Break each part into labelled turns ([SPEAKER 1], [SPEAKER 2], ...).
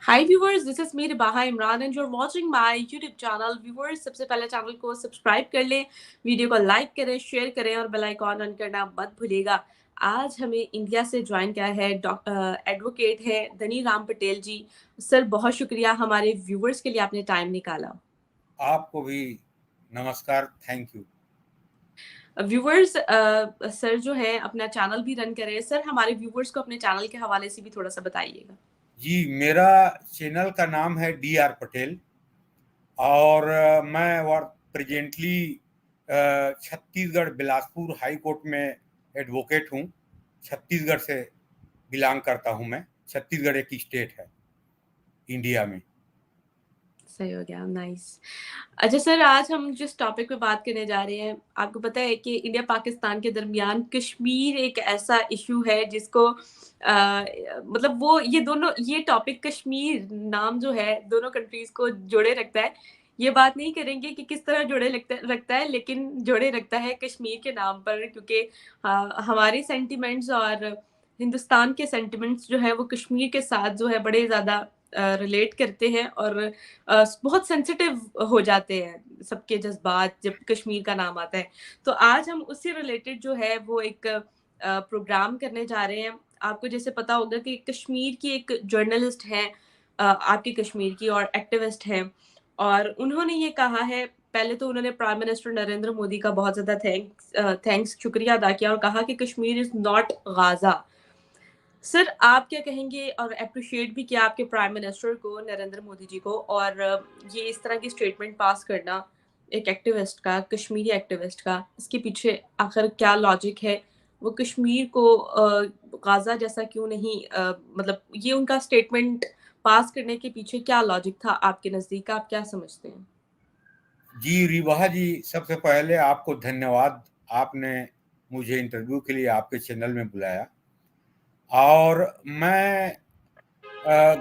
[SPEAKER 1] Hi viewers, this is me Ribaha Imran and you're watching my YouTube channel. Viewers, सबसे पहले channel को subscribe कर लें, video को लाइक करें, शेयर करें और बेल आइकॉन ऑन करना मत भूलिएगा। आज हमें इंडिया से ज्वाइन किया है एडवोकेट है धनी राम पटेल जी। सर बहुत शुक्रिया हमारे व्यूवर्स के लिए आपने टाइम निकाला।
[SPEAKER 2] आपको भी नमस्कार, थैंक यू।
[SPEAKER 1] व्यूवर्स सर जो है अपना चैनल भी रन कर रहे हैं। सर हमारे व्यूवर्स को अपने चैनल के हवाले से भी थोड़ा सा बताइएगा।
[SPEAKER 2] जी, मेरा चैनल का नाम है DR पटेल और मैं presently Chhattisgarh Bilaspur high court में एडवोकेट हूँ। छत्तीसगढ़ से बिलोंग करता हूँ मैं। छत्तीसगढ़ एक स्टेट है इंडिया में।
[SPEAKER 1] सही हो गया, नाइस। अच्छा सर, आज हम जिस टॉपिक पे बात करने जा रहे हैं, आपको पता है कि इंडिया पाकिस्तान के दरमियान कश्मीर एक ऐसा इशू है जिसको मतलब वो ये टॉपिक कश्मीर नाम जो है दोनों कंट्रीज को जोड़े रखता है। ये बात नहीं करेंगे कि किस तरह जोड़े रखता है, लेकिन जोड़े रखता है कश्मीर के नाम पर, क्योंकि हमारे सेंटिमेंट्स और हिंदुस्तान के सेंटिमेंट्स जो है वो कश्मीर के साथ जो है बड़े ज़्यादा रिलेट करते हैं और बहुत सेंसिटिव हो जाते हैं सबके जज्बात जब कश्मीर का नाम आता है। तो आज हम उससे रिलेटेड जो है वो एक प्रोग्राम करने जा रहे हैं। आपको जैसे पता होगा कि कश्मीर की एक जर्नलिस्ट है, आपकी कश्मीर की, और एक्टिविस्ट हैं, और उन्होंने ये कहा है, पहले तो उन्होंने प्राइम मिनिस्टर नरेंद्र मोदी का बहुत ज़्यादा थैंक्स शुक्रिया अदा किया और कहा कि Kashmir is not Gaza. Sir आप क्या कहेंगे, और एप्रिशिएट भी किया आपके प्राइम मिनिस्टर को, नरेंद्र मोदी जी को, और ये इस तरह की स्टेटमेंट पास करना एक एक्टिविस्ट का, कश्मीरी एक्टिविस्ट का, इसके पीछे आखिर क्या लॉजिक है? वो कश्मीर को गाज़ा जैसा क्यों नहीं, मतलब ये उनका स्टेटमेंट पास करने के पीछे क्या लॉजिक था आपके नज़दीक? आप क्या समझते हैं?
[SPEAKER 2] जी रिवाहा जी, सबसे पहले आपको धन्यवाद। आपने मुझे इंटरव्यू के लिए आपके चैनल में बुलाया। और मैं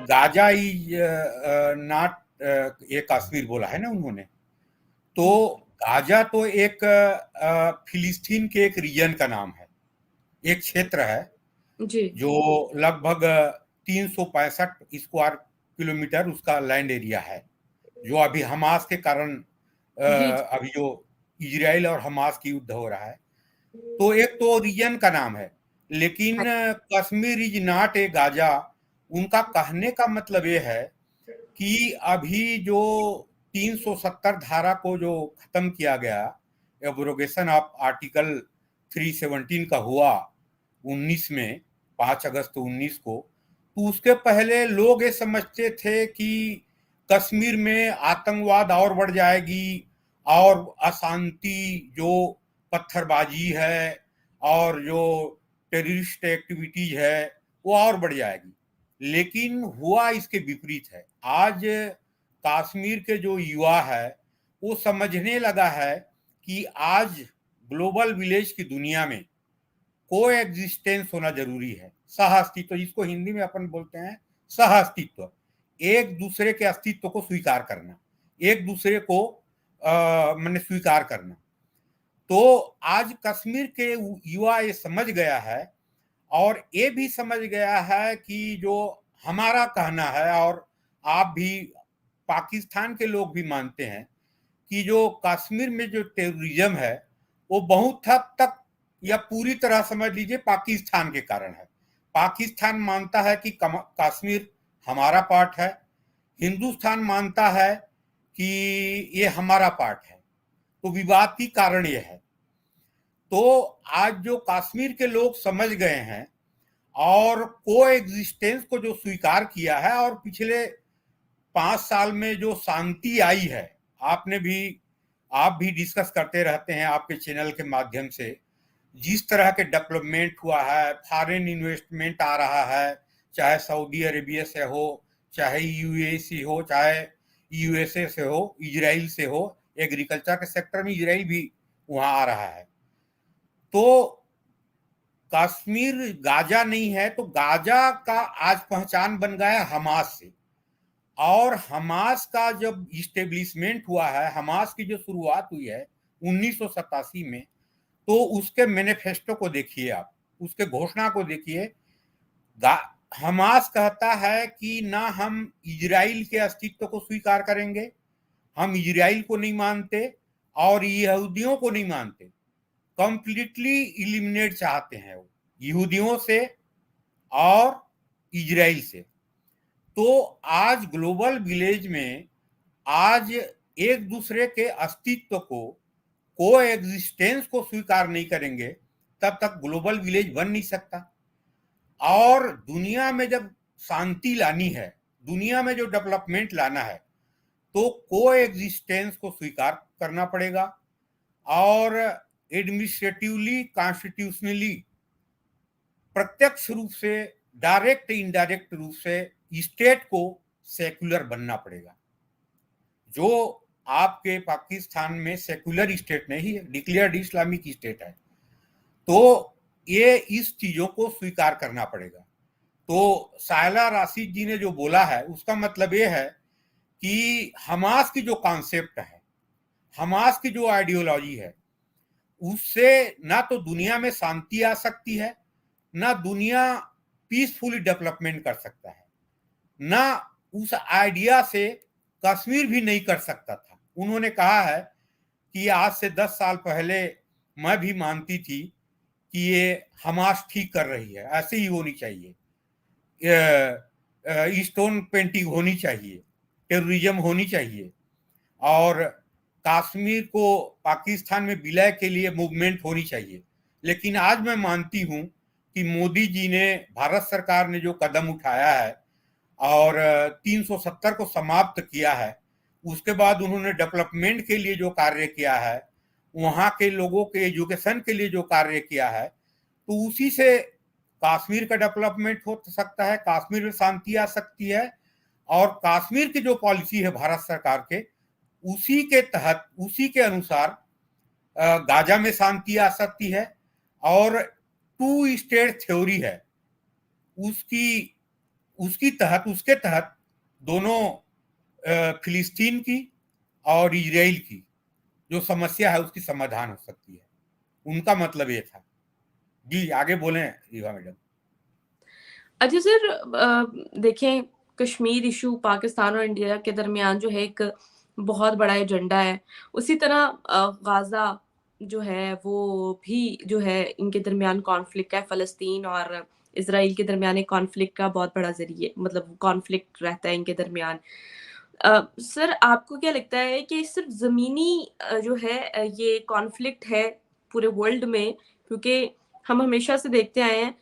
[SPEAKER 2] गाजा इज नॉट, ये कश्मीर बोला है ना उन्होंने। तो गाजा तो एक फिलिस्तीन के एक रीजन का नाम है, एक क्षेत्र है
[SPEAKER 1] जी।
[SPEAKER 2] जो लगभग 365 स्क्वायर किलोमीटर उसका लैंड एरिया है, जो अभी हमास के कारण
[SPEAKER 1] जी,
[SPEAKER 2] अभी जो इजराइल और हमास की युद्ध हो रहा है, तो एक तो रीजन का नाम है। लेकिन
[SPEAKER 1] हाँ,
[SPEAKER 2] Kashmir is not a Gaza. उनका कहने का मतलब ये है कि अभी जो 370 धारा को जो खत्म किया गया, एब्रोगेशन ऑफ आर्टिकल 317 का हुआ 19 में, 5 अगस्त 19 को, तो उसके पहले लोग ये समझते थे कि कश्मीर में आतंकवाद और बढ़ जाएगी और अशांति, जो पत्थरबाजी है और जो टेररिस्ट एक्टिविटीज है, वो और बढ़ जाएगी। लेकिन हुआ इसके विपरीत है। आज कश्मीर के जो युवा है वो समझने लगा है कि आज ग्लोबल विलेज की दुनिया में को एग्जिस्टेंस होना जरूरी है, सह अस्तित्व, जिसको हिंदी में अपन बोलते हैं सह अस्तित्व। एक दूसरे के अस्तित्व को स्वीकार करना, एक दूसरे को मैंने स्वीकार करना। तो आज कश्मीर के युवा ये समझ गया है और ये भी समझ गया है कि जो हमारा कहना है, और आप भी, पाकिस्तान के लोग भी मानते हैं कि जो कश्मीर में जो टेररिज्म है वो बहुत हद तक या पूरी तरह समझ लीजिए पाकिस्तान के कारण है। पाकिस्तान मानता है कि कश्मीर हमारा पार्ट है, हिंदुस्तान मानता है कि ये हमारा पार्ट है। तो विवाद की कारण ये है। तो आज जो कश्मीर के लोग समझ गए हैं और को एग्जिस्टेंस को जो स्वीकार किया है, और पिछले 5 साल में जो शांति आई है, आपने भी, आप भी डिस्कस करते रहते हैं आपके चैनल के माध्यम से, जिस तरह के डेवलपमेंट हुआ है, फॉरेन इन्वेस्टमेंट आ रहा है, चाहे सऊदी अरेबिया से हो, चाहे यूएई हो, चाहे यूएसए से हो, इजराइल से हो। एग्रीकल्चर के सेक्टर में इजराइल भी वहां आ रहा है। तो कश्मीर गाजा नहीं है, तो गाजा का आज पहचान बन गया हमास से। और हमास का जब इस्टेब्लिशमेंट हुआ है, हमास की जो शुरुआत हुई है 1987 में, तो उसके मैनिफेस्टो को देखिए आप, उसके घोषणा को देखिए। हमास कहता है कि ना हम इजराइल के अस्तित्व को स्वीकार करेंगे, हम इजराइल को नहीं मानते और यहूदियों को नहीं मानते, कंप्लीटली इलिमिनेट चाहते हैं वो यहूदियों से और इजराइल से। तो आज ग्लोबल विलेज में आज एक दूसरे के अस्तित्व को, को एग्जिस्टेंस को स्वीकार नहीं करेंगे तब तक ग्लोबल विलेज बन नहीं सकता। और दुनिया में जब शांति लानी है, दुनिया में जो डेवलपमेंट लाना है, तो को एग्जिस्टेंस को स्वीकार करना पड़ेगा और एडमिनिस्ट्रेटिवली, कॉन्स्टिट्यूशनली, प्रत्यक्ष रूप से, डायरेक्ट इनडायरेक्ट रूप से स्टेट को सेक्युलर बनना पड़ेगा। जो आपके पाकिस्तान में सेक्युलर स्टेट नहीं है, डिक्लेयर्ड इस्लामिक स्टेट है, तो ये इस चीजों को स्वीकार करना पड़ेगा। तो सायला राशिद जी ने जो बोला है उसका मतलब ये है कि हमास की जो कॉन्सेप्ट है, हमास की जो आइडियोलॉजी है, उससे ना तो दुनिया में शांति आ सकती है, ना दुनिया पीसफुली डेवलपमेंट कर सकता है, ना उस आइडिया से कश्मीर भी नहीं कर सकता था। उन्होंने कहा है कि आज से 10 साल पहले मैं भी मानती थी कि ये हमास ठीक कर रही है, ऐसे ही होनी चाहिए, स्टोन पेंटिंग होनी चाहिए, टेररिज्म होनी चाहिए और कश्मीर को पाकिस्तान में विलय के लिए मूवमेंट होनी चाहिए। लेकिन आज मैं मानती हूं कि मोदी जी ने, भारत सरकार ने जो कदम उठाया है और 370 को समाप्त किया है, उसके बाद उन्होंने डेवलपमेंट के लिए जो कार्य किया है, वहां के लोगों के एजुकेशन के लिए जो कार्य किया है, तो उसी से कश्मीर का डेवलपमेंट हो सकता है, कश्मीर में शांति आ सकती है और कश्मीर की जो पॉलिसी है भारत सरकार के, उसी के तहत, उसी के अनुसार गाजा में शांति आ सकती है और टू स्टेट थ्योरी है, उसकी तहत, उसके तहत दोनों फिलिस्तीन की और इजराइल की जो समस्या है उसकी समाधान हो सकती है। उनका मतलब ये था। जी आगे बोलें रीवा मैडम।
[SPEAKER 1] अच्छा सर, देखें, कश्मीर इशू पाकिस्तान और इंडिया के दरमियान जो है एक बहुत बड़ा एजेंडा है। उसी तरह गाज़ा जो है वो भी जो है इनके दरमियान कॉन्फ्लिक्ट है, फ़लस्तीन और इज़राइल के दरमियान एक कॉन्फ्लिक्ट का बहुत बड़ा ज़रिए, मतलब कॉन्फ्लिक्ट रहता है इनके दरमियान। सर आपको क्या लगता है कि सिर्फ़ ज़मीनी जो है ये कॉन्फ्लिक्ट है पूरे वर्ल्ड में? क्योंकि हम हमेशा से देखते आए हैं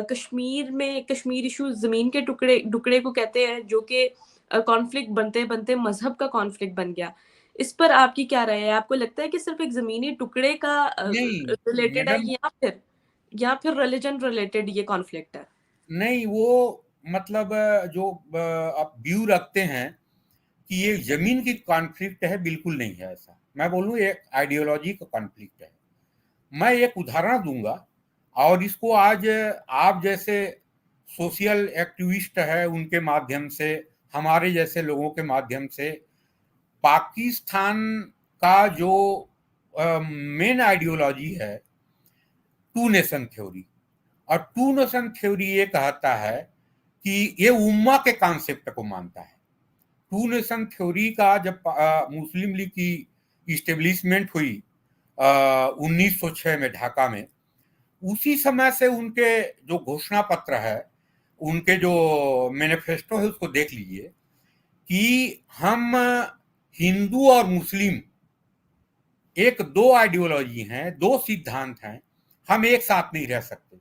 [SPEAKER 1] कश्मीर में, कश्मीर इशू ज़मीन के टुकड़े को कहते हैं, जो कि कॉन्फ्लिक्ट बनते-बनते मज़हब का कॉन्फ्लिक्ट बन गया। इस पर आपकी क्या राय है? आपको लगता है कि सिर्फ़ एक ज़मीनी टुकड़े का
[SPEAKER 2] नहीं
[SPEAKER 1] रिलेटेड है
[SPEAKER 2] मैडम,
[SPEAKER 1] या फिर रिलिजन रिलेटेड ये कॉन्फ्लिक्ट है?
[SPEAKER 2] नहीं वो मतलब जो आप व्यू रखते हैं कि ये जमीन की कॉन्फ्लिक्ट है, बिल्कुल नहीं है ऐसा। मैं बोलूँ एक आइडियोलॉजी का कॉन्फ्लिक्ट है। मैं एक उदाहरण दूंगा और इसको आज आप जैसे सोशल एक्टिविस्ट है उनके माध्यम से, हमारे जैसे लोगों के माध्यम से, पाकिस्तान का जो मेन आइडियोलॉजी है टू नेशन थ्योरी, और टू नेशन थ्योरी ये कहता है कि ये उम्मा के कॉन्सेप्ट को मानता है। टू नेशन थ्योरी का जब मुस्लिम लीग की इस्टेब्लिशमेंट हुई 1906 में ढाका में, उसी समय से उनके जो घोषणा पत्र है, उनके जो मैनिफेस्टो है, उसको देख लीजिए कि हम हिंदू और मुस्लिम एक दो आइडियोलॉजी हैं, दो सिद्धांत हैं, हम एक साथ नहीं रह सकते।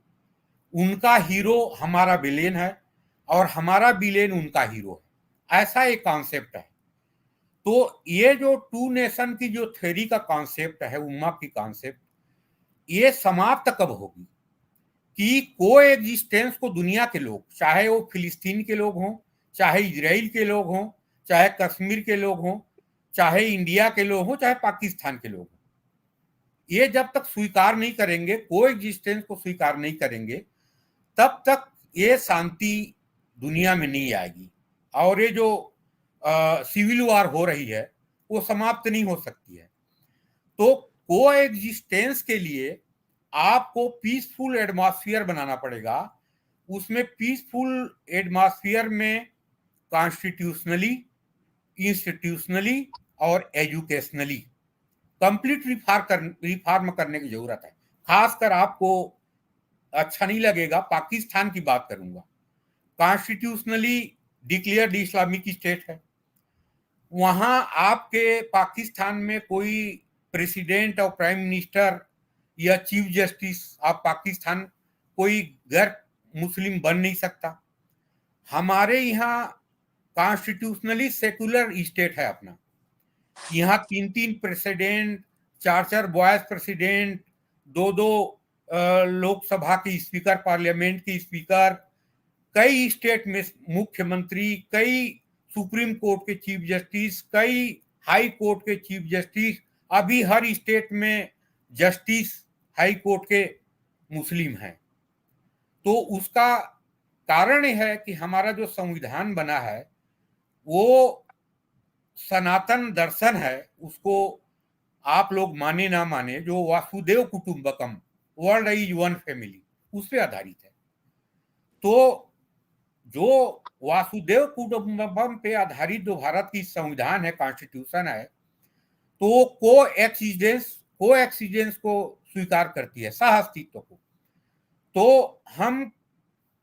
[SPEAKER 2] उनका हीरो हमारा विलेन है और हमारा विलेन उनका हीरो है, ऐसा एक कॉन्सेप्ट है। तो ये जो टू नेशन की जो थ्योरी का कॉन्सेप्ट है, उम्मा की कॉन्सेप्ट, ये समाप्त कब होगी कि को एग्जिस्टेंस को दुनिया के लोग, चाहे वो फिलिस्तीन के लोग हों, चाहे इजराइल के लोग हों, चाहे कश्मीर के लोग हों, चाहे इंडिया के लोग हों, चाहे पाकिस्तान के लोग हों, ये जब तक स्वीकार नहीं करेंगे, को एग्जिस्टेंस को स्वीकार नहीं करेंगे, तब तक ये शांति दुनिया में नहीं आएगी और ये जो सिविल वार हो रही है वो समाप्त नहीं हो सकती है। तो को एग्जिस्टेंस के लिए आपको पीसफुल एटमॉस्फेयर बनाना पड़ेगा, उसमें पीसफुल एटमॉस्फेयर में कॉन्स्टिट्यूशनली, इंस्टीट्यूशनली और एजुकेशनली कंप्लीट रिफॉर्म करने की जरूरत है। खासकर आपको अच्छा नहीं लगेगा, पाकिस्तान की बात करूंगा। कॉन्स्टिट्यूशनली डिक्लेयर्ड इस्लामिक स्टेट है। वहां आपके पाकिस्तान में कोई प्रेसिडेंट और प्राइम मिनिस्टर या चीफ जस्टिस ऑफ पाकिस्तान कोई गैर मुस्लिम बन नहीं सकता। हमारे यहाँ कॉन्स्टिट्यूशनली सेकुलर स्टेट है अपना। यहाँ 3-3 प्रेसिडेंट, 4-4 वाइस प्रेसिडेंट, 2-2 लोकसभा के स्पीकर, पार्लियामेंट के स्पीकर, कई स्टेट में मुख्यमंत्री, कई सुप्रीम कोर्ट के चीफ जस्टिस, कई हाई कोर्ट के चीफ जस्टिस, अभी हर स्टेट में जस्टिस हाई कोर्ट के मुस्लिम हैं। तो उसका कारण है कि हमारा जो संविधान बना है वो सनातन दर्शन है। उसको आप लोग माने ना माने, जो वासुदेव कुटुंबकम, वर्ल्ड इज वन फैमिली, उस पर आधारित है। तो जो वासुदेव कुटुंबकम पे आधारित जो भारत की संविधान है, कॉन्स्टिट्यूशन है, तो को एक्सीडेंस को स्वीकार करती है, सह अस्तित्व को। तो हम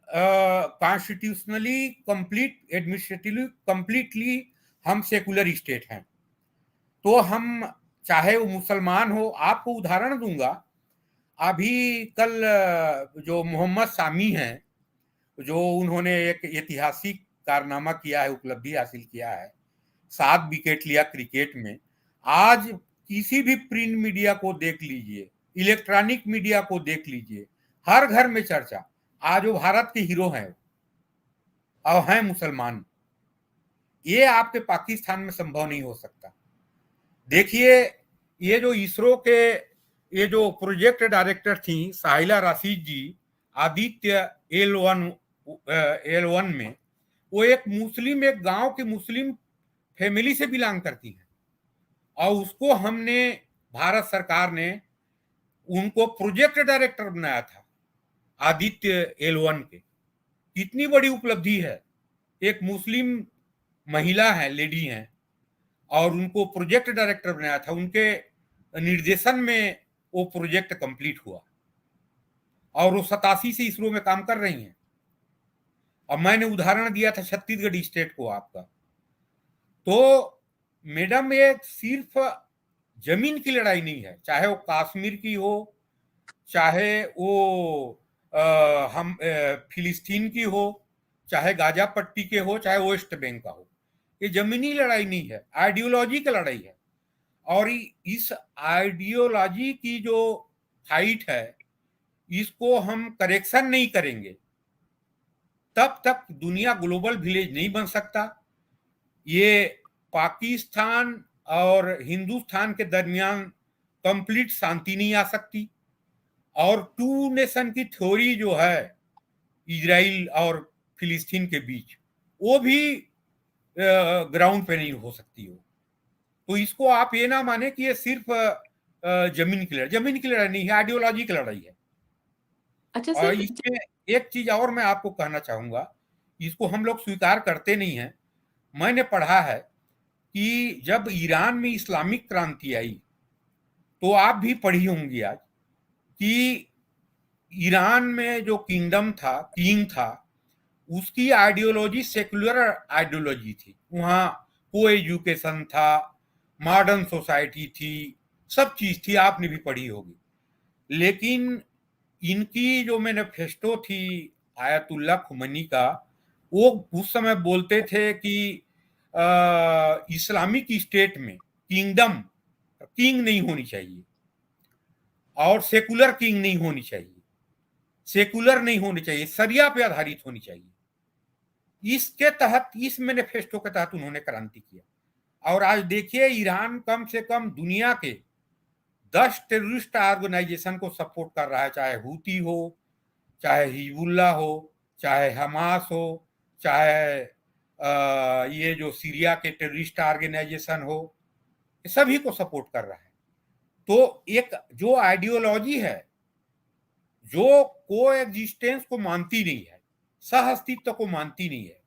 [SPEAKER 2] कॉन्स्टिट्यूशनली कंप्लीट, एडमिनिस्ट्रेटिवली कंप्लीटली हम सेकुलर स्टेट हैं। तो हम चाहे वो मुसलमान हो, आपको उदाहरण दूंगा। अभी कल जो मोहम्मद शामी हैं, जो उन्होंने एक ऐतिहासिक कारनामा किया है, उपलब्धि हासिल किया है, 7 विकेट लिया क्रिकेट में। आज किसी भी प्रिंट मीडिया को देख लीजिए, इलेक्ट्रॉनिक मीडिया को देख लीजिए, हर घर में चर्चा। आज वो भारत के हीरो हैं और हैं मुसलमान। ये आपके पाकिस्तान में संभव नहीं हो सकता। देखिए, ये जो इसरो के ये जो प्रोजेक्ट डायरेक्टर थी साहिला राशिद जी, आदित्य L1 में, वो एक मुस्लिम, एक गांव की मुस्लिम फैमिली से बिलोंग करती है। और उसको हमने, भारत सरकार ने उनको प्रोजेक्ट डायरेक्टर बनाया था, आदित्य L1 के। कितनी बड़ी उपलब्धि है। एक मुस्लिम महिला है, लेडी हैं, और उनको प्रोजेक्ट डायरेक्टर बनाया था। उनके निर्देशन में वो प्रोजेक्ट कंप्लीट हुआ और वो 87 से इसरो में काम कर रही हैं। और मैंने उदाहरण दिया था छत्तीसगढ़ स्टेट को आपका। तो मैडम, ये सिर्फ जमीन की लड़ाई नहीं है, चाहे वो कश्मीर की हो, चाहे वो हम फिलिस्तीन की हो, चाहे गाजा पट्टी के हो, चाहे वेस्ट बैंक का हो। ये जमीनी लड़ाई नहीं है, आइडियोलॉजी की लड़ाई है। और इस आइडियोलॉजी की जो फाइट है, इसको हम करेक्शन नहीं करेंगे तब तक दुनिया ग्लोबल विलेज नहीं बन सकता। ये पाकिस्तान और हिंदुस्तान के दरमियान कंप्लीट शांति नहीं आ सकती। और 2 नेशन की थ्योरी जो है इजराइल और फिलिस्तीन के बीच, वो भी ग्राउंड पे नहीं हो सकती हो। तो इसको आप ये ना माने कि ये सिर्फ जमीन की लड़ाई नहीं है, आइडियोलॉजी की लड़ाई है।
[SPEAKER 1] अच्छा
[SPEAKER 2] और
[SPEAKER 1] सर।
[SPEAKER 2] इसमें एक चीज और मैं आपको कहना चाहूंगा, इसको हम लोग स्वीकार करते नहीं हैं। मैंने पढ़ा है कि जब ईरान में इस्लामिक क्रांति आई, तो आप भी पढ़ी होंगी आज, कि ईरान में जो किंग था, उसकी आइडियोलॉजी सेकुलर आइडियोलॉजी थी। वहाँ को एजुकेशन था, मॉडर्न सोसाइटी थी, सब चीज थी, आपने भी पढ़ी होगी। लेकिन इनकी जो मैनिफेस्टो थी आयतुल्ला खुमैनी का, वो उस समय बोलते थे कि इस्लामिक स्टेट में किंग नहीं होनी चाहिए और सेकुलर किंग नहीं होनी चाहिए, सेकुलर नहीं होनी चाहिए, शरिया पे आधारित होनी चाहिए। इसके तहत, इस मैनिफेस्टो के तहत उन्होंने क्रांति किया। और आज देखिए, ईरान कम से कम दुनिया के 10 टेररिस्ट ऑर्गेनाइजेशन को सपोर्ट कर रहा है, चाहे हूती हो, चाहे हिजबुल्ला हो, चाहे हमास हो, चाहे ये जो सीरिया के टेररिस्ट ऑर्गेनाइजेशन हो, ये सभी को सपोर्ट कर रहा है। तो एक जो आइडियोलॉजी है, जो को एग्जिस्टेंस को मानती नहीं है, सह अस्तित्व को मानती नहीं है,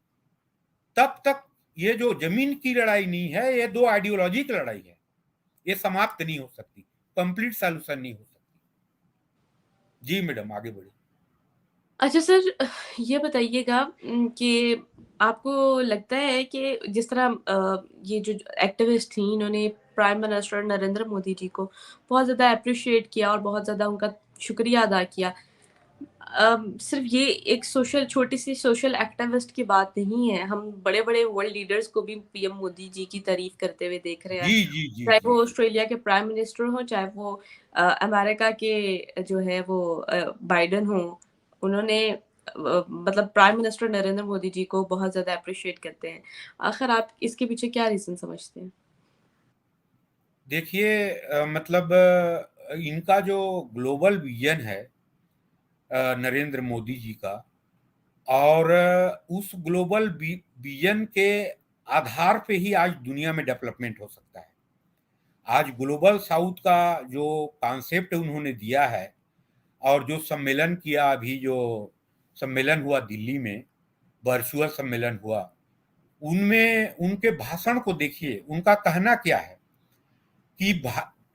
[SPEAKER 2] तब तक ये जो जमीन की लड़ाई नहीं है, ये दो आइडियोलॉजी की लड़ाई है, ये समाप्त नहीं हो सकती, कंप्लीट सॉल्यूशन नहीं हो सकती। जी मैडम, आगे बढ़िए।
[SPEAKER 1] अच्छा सर, ये बताइएगा कि आपको लगता है कि जिस तरह ये जो एक्टिविस्ट थी, इन्होंने प्राइम मिनिस्टर नरेंद्र मोदी जी को बहुत ज़्यादा एप्रिशिएट किया और बहुत ज़्यादा उनका शुक्रिया अदा किया। सिर्फ़ ये एक छोटी-सी सोशल एक्टिविस्ट की बात नहीं है, हम बड़े-बड़े वर्ल्ड लीडर्स को भी पीएम मोदी जी की तारीफ़ करते हुए देख रहे हैं।
[SPEAKER 2] जी जी जी
[SPEAKER 1] चाहे
[SPEAKER 2] जी
[SPEAKER 1] वो
[SPEAKER 2] जी।
[SPEAKER 1] ऑस्ट्रेलिया के प्राइम मिनिस्टर हों, चाहे वो अमेरिका के जो है वो बाइडेन हों, उन्होंने मतलब प्राइम मिनिस्टर नरेंद्र मोदी जी को बहुत ज़्यादा एप्रिशिएट करते हैं। आखिर आप इसके पीछे क्या रीज़न समझते हैं?
[SPEAKER 2] देखिए मतलब इनका जो ग्लोबल विजन है नरेंद्र मोदी जी का, और उस ग्लोबल विजन के आधार पे ही आज दुनिया में डेवलपमेंट हो सकता है। आज ग्लोबल साउथ का जो कॉन्सेप्ट उन्होंने दिया है, और जो सम्मेलन किया, अभी जो सम्मेलन हुआ दिल्ली में, वर्चुअल सम्मेलन हुआ, उनमें उनके भाषण को देखिए, उनका कहना क्या है कि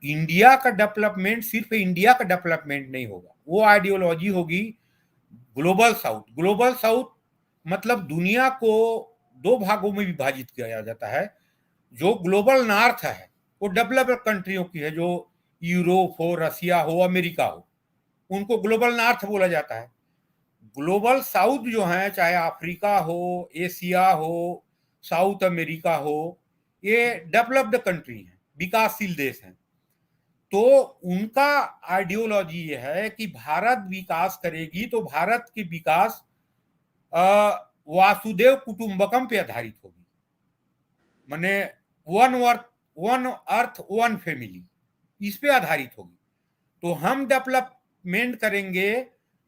[SPEAKER 2] इंडिया का डेवलपमेंट सिर्फ इंडिया का डेवलपमेंट नहीं होगा, वो आइडियोलॉजी होगी ग्लोबल साउथ। ग्लोबल साउथ मतलब दुनिया को दो भागों में विभाजित किया जाता है। जो ग्लोबल नॉर्थ है वो डेवलप्ड कंट्रियों की है, जो यूरोप हो, रसिया हो, अमेरिका हो, उनको ग्लोबल नॉर्थ बोला जाता है। ग्लोबल साउथ जो है, चाहे अफ्रीका हो, एशिया हो, साउथ अमेरिका हो, ये डेवलप्ड कंट्री हैं, विकासशील देश हैं। तो उनका आइडियोलॉजी ये है कि भारत विकास करेगी तो भारत की विकास वासुदेव कुटुंबकम पे आधारित होगी, माने वन अर्थ वन फैमिली, इस पे आधारित होगी। तो हम डेवलपमेंट करेंगे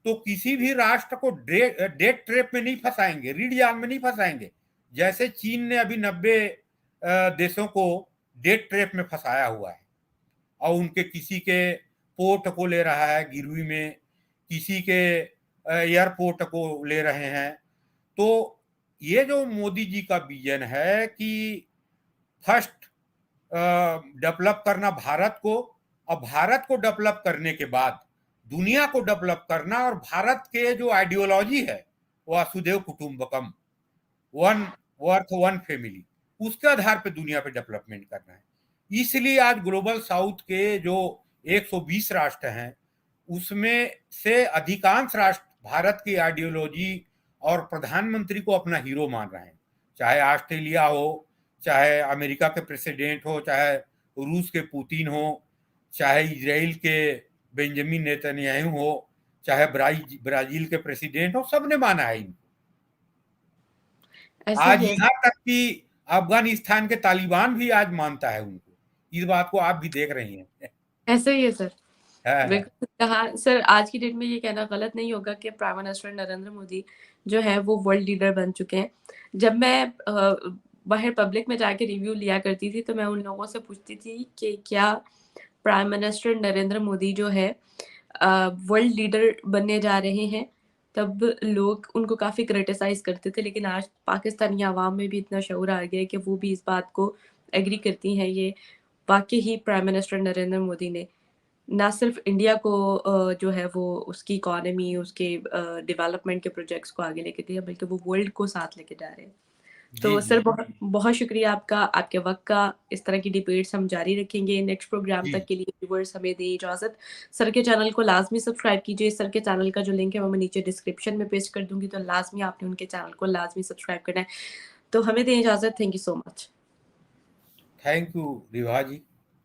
[SPEAKER 2] तो किसी भी राष्ट्र को डेट ट्रैप में नहीं फंसाएंगे, रीढ़ जाल में नहीं फंसाएंगे। जैसे चीन ने अभी 90 देशों को डेट ट्रैप में फंसाया हुआ है, और उनके किसी के पोर्ट को ले रहा है गिरवी में, किसी के एयरपोर्ट को ले रहे हैं। तो ये जो मोदी जी का विजन है कि फर्स्ट डेवलप करना भारत को, और भारत को डेवलप करने के बाद दुनिया को डेवलप करना, और भारत के जो आइडियोलॉजी है वासुदेव कुटुंबकम, वन वर्थ वन फैमिली, उसके आधार पे दुनिया पे डेवलपमेंट करना है। इसलिए आज ग्लोबल साउथ के जो 120 राष्ट्र हैं, उसमें से अधिकांश राष्ट्र भारत की आइडियोलॉजी और प्रधानमंत्री को अपना हीरो मान रहे हैं। चाहे ऑस्ट्रेलिया हो, चाहे अमेरिका के प्रेसिडेंट हो, चाहे रूस के पुतिन हो, चाहे इजराइल के बेंजामिन नेतन्याहू हो, चाहे ब्राजील के प्रेसिडेंट हो, सबने माना है इनको।
[SPEAKER 1] ऐसा
[SPEAKER 2] आज
[SPEAKER 1] ही है।
[SPEAKER 2] यहाँ तक कि अफगानिस्तान के तालिबान भी आज मानता है उनको। इस बात को आप भी देख रही हैं।
[SPEAKER 1] ऐसा ही है सर।
[SPEAKER 2] है।
[SPEAKER 1] बिल्कुल कहा सर, आज की डेट में ये कहना गलत नहीं होगा कि प्राइम मिनिस्टर नरेंद्र मोदी जो है वो वर्ल्ड लीडर बन चुके हैं। जब मैं बाहर पब्लिक में जाके रिव्यू लिया करती थी, तो मैं उन लोगों से पूछती थी कि क्या प्राइम मिनिस्टर नरेंद्र मोदी जो है वर्ल्ड लीडर बनने जा रहे हैं? तब लोग उनको काफ़ी क्रिटिसाइज़ करते थे, लेकिन आज पाकिस्तानी अवाम में भी इतना शऊर आ गया है कि वो भी इस बात को एग्री करती हैं। ये वाक़ई ही प्राइम मिनिस्टर नरेंद्र मोदी ने ना सिर्फ इंडिया को जो है वो उसकी इकोनॉमी, उसके डेवलपमेंट के प्रोजेक्ट्स को आगे लेके गए, बल्कि वो वर्ल्ड को साथ लेके जा रहे हैं।
[SPEAKER 2] जी
[SPEAKER 1] तो
[SPEAKER 2] जी
[SPEAKER 1] सर बहुत बहुत शुक्रिया आपका, आपके वक़्त का। इस तरह की डिबेट्स हम जारी रखेंगे। नेक्स्ट प्रोग्राम
[SPEAKER 2] जी।
[SPEAKER 1] तक के लिए व्यूअर्स हमें दें इजाज़त। सर के चैनल को लाज़मी सब्सक्राइब कीजिए। सर के चैनल का जो लिंक है वो मैं नीचे डिस्क्रिप्शन में पेस्ट कर दूँगी, तो लाज़मी आपने उनके चैनल को लाज़मी सब्सक्राइब करना है। तो हमें दें इजाज़त। Thank you so much.
[SPEAKER 2] Thank you Riva ji.